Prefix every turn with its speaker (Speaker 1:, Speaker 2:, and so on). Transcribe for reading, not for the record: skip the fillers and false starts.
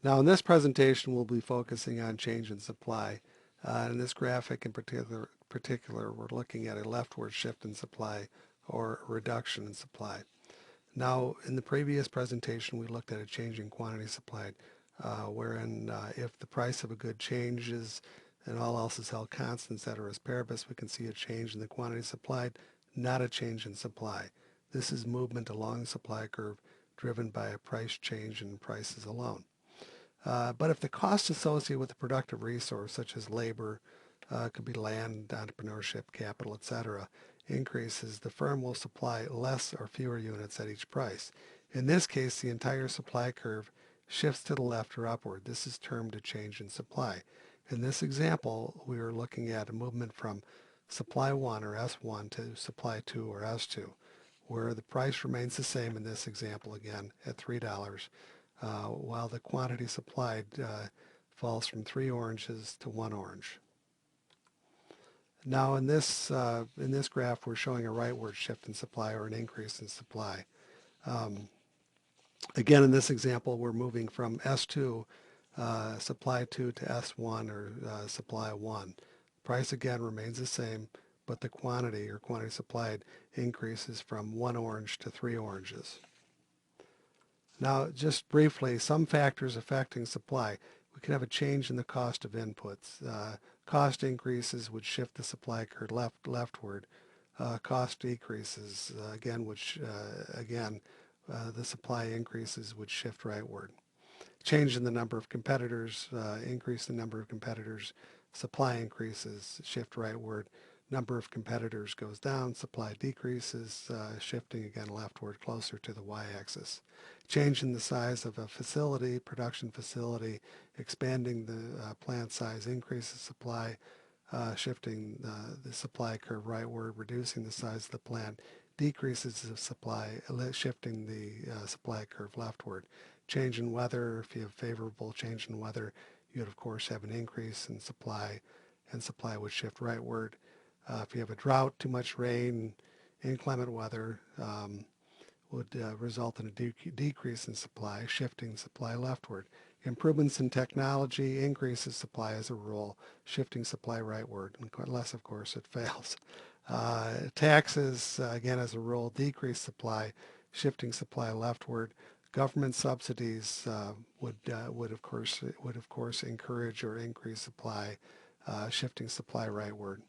Speaker 1: Now in this presentation we'll be focusing on change in supply. In this graphic in particular we're looking at a leftward shift in supply or a reduction in supply. Now in the previous presentation we looked at a change in quantity supplied wherein if the price of a good changes and all else is held constant, ceteris paribus, we can see a change in the quantity supplied, not a change in supply. This is movement along the supply curve driven by a price change in prices alone. But if the costs associated with a productive resource, such as labor, could be land, entrepreneurship, capital, etc., increases, the firm will supply less or fewer units at each price. In this case, the entire supply curve shifts to the left or upward. This is termed a change in supply. In this example, we are looking at a movement from supply 1 or S1 to supply 2 or S2, where the price remains the same in this example again at $3, while the quantity supplied falls from 3 oranges to 1 orange. Now in this graph we're showing a rightward shift in supply or an increase in supply. Again in this example we're moving from S2, supply 2 to S1 or supply 1. Price again remains the same, but the quantity or quantity supplied increases from 1 orange to 3 oranges. Now, just briefly, some factors affecting supply. We can have a change in the cost of inputs. Cost increases would shift the supply curve leftward. Cost decreases, the supply increases would shift rightward. Change in the number of competitors, increase the number of competitors. Supply increases, shift rightward. Number of competitors goes down, supply decreases, shifting again leftward closer to the y-axis. Change in the size of a facility, production facility, expanding the plant size increases supply, shifting the supply curve rightward, reducing the size of the plant, decreases the supply, shifting the supply curve leftward. Change in weather, if you have favorable change in weather, you would of course have an increase in supply, and supply would shift rightward. If you have a drought, too much rain, inclement weather would result in a decrease in supply, shifting supply leftward. Improvements in technology increases supply as a rule, shifting supply rightward, unless of course it fails. Taxes, again as a rule, decrease supply, shifting supply leftward. Government subsidies would of course encourage or increase supply, shifting supply rightward.